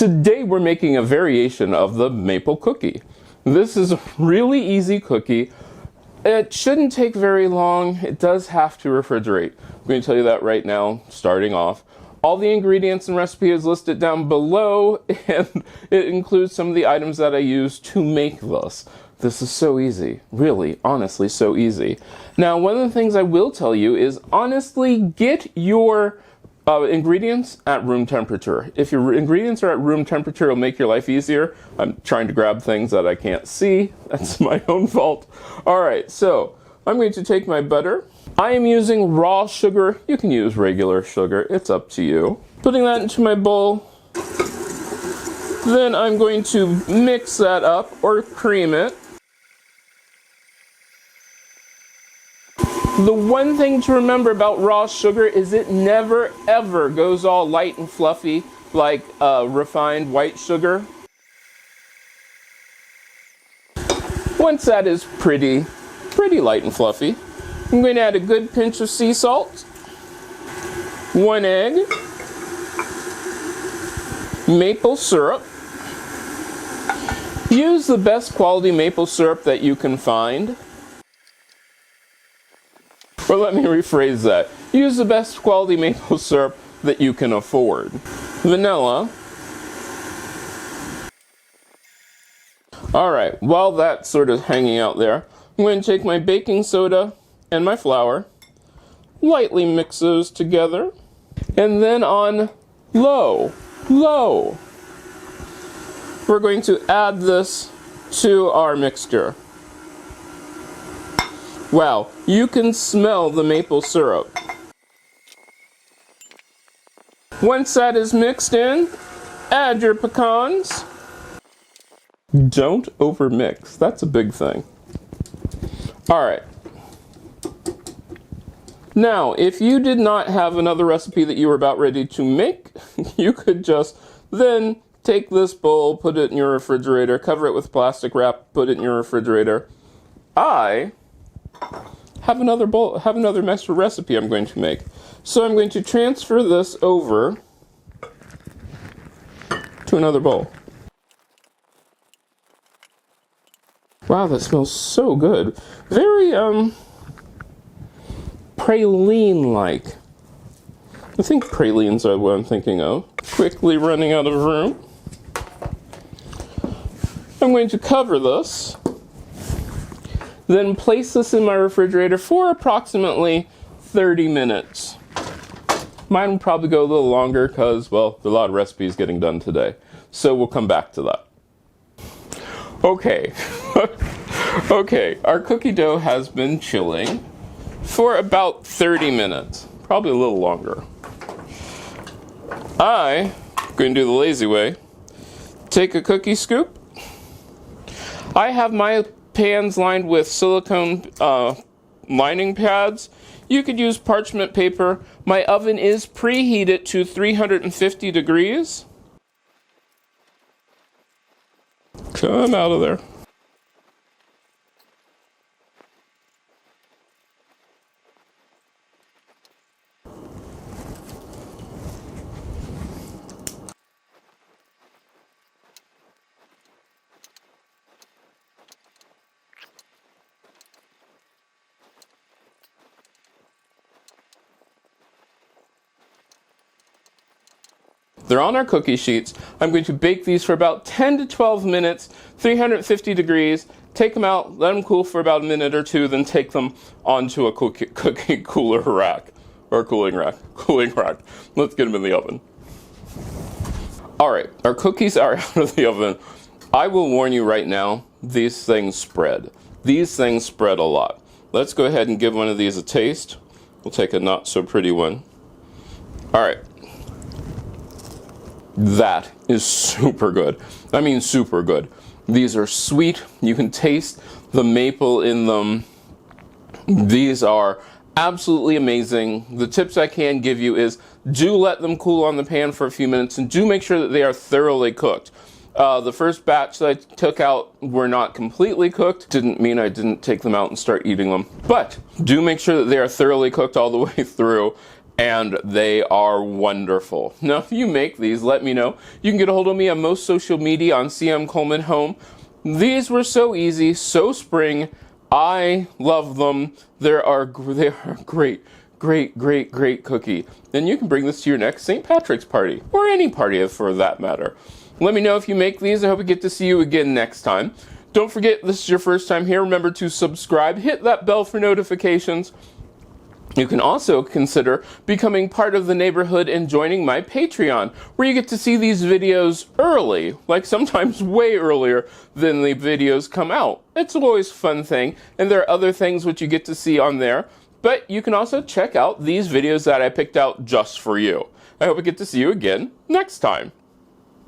Today we're making a variation of the maple cookie. This is a really easy cookie. It shouldn't take very long. It does have to refrigerate. I'm going to tell you that right now, starting off. All the ingredients and recipe is listed down below, and it includes some of the items that I use to make this. This is so easy. Really, honestly, so easy. Now, one of the things I will tell you is honestly get your ingredients at room temperature. If your ingredients are at room temperature, it'll make your life easier. I'm trying to grab things that I can't see. That's my own fault. Alright, so I'm going to take my butter. I am using raw sugar. You can use regular sugar. It's up to you. Putting that into my bowl. Then I'm going to mix that up or cream it. The one thing to remember about raw sugar is it never ever goes all light and fluffy like refined white sugar. Once that is pretty light and fluffy, I'm going to add a good pinch of sea salt, 1 egg, maple syrup. Use the best quality maple syrup that you can find. Or let me rephrase that. Use the best quality maple syrup that you can afford. Vanilla. Alright, while that's sort of hanging out there, I'm going to take my baking soda and my flour, lightly mix those together, and then on low, we're going to add this to our mixture. Wow, you can smell the maple syrup. Once that is mixed in, add your pecans. Don't overmix, that's a big thing. Alright. Now, if you did not have another recipe that you were about ready to make, you could just then take this bowl, put it in your refrigerator, cover it with plastic wrap, put it in your refrigerator. I have another recipe I'm going to make. So I'm going to transfer this over to another bowl. Wow, that smells so good. Very, praline-like. I think pralines are what I'm thinking of. Quickly running out of room. I'm going to cover this. Then place this in my refrigerator for approximately 30 minutes. Mine will probably go a little longer because, well, there are a lot of recipes getting done today. So we'll come back to that. Okay. Okay, our cookie dough has been chilling for about 30 minutes. Probably a little longer. I'm going to do the lazy way. Take a cookie scoop. I have my pans lined with silicone lining pads. You could use parchment paper. My oven is preheated to 350 degrees. Come out of there. They're on our cookie sheets. I'm going to bake these for about 10 to 12 minutes, 350 degrees. Take them out, let them cool for about a minute or two, then take them onto a cookie cooler rack. Or cooling rack. Let's get them in the oven. Alright, our cookies are out of the oven. I will warn you right now, these things spread. These things spread a lot. Let's go ahead and give one of these a taste. We'll take a not so pretty one. Alright. That is super good. I mean super good. These are sweet. You can taste the maple in them. These are absolutely amazing. The tips I can give you is do let them cool on the pan for a few minutes and do make sure that they are thoroughly cooked. The first batch that I took out were not completely cooked. Didn't mean I didn't take them out and start eating them. But do make sure that they are thoroughly cooked all the way through. and they are wonderful. Now, if you make these, let me know. You can get a hold of me on most social media on CM Coleman Home. These were so easy, so spring. I love them. They are great, great, great, great cookie. And you can bring this to your next St. Patrick's party, or any party for that matter. Let me know if you make these. I hope we get to see you again next time. Don't forget, this is your first time here. Remember to subscribe. Hit that bell for notifications. You can also consider becoming part of the neighborhood and joining my Patreon, where you get to see these videos early, like sometimes way earlier than the videos come out. It's always a fun thing, and there are other things which you get to see on there, but you can also check out these videos that I picked out just for you. I hope I get to see you again next time.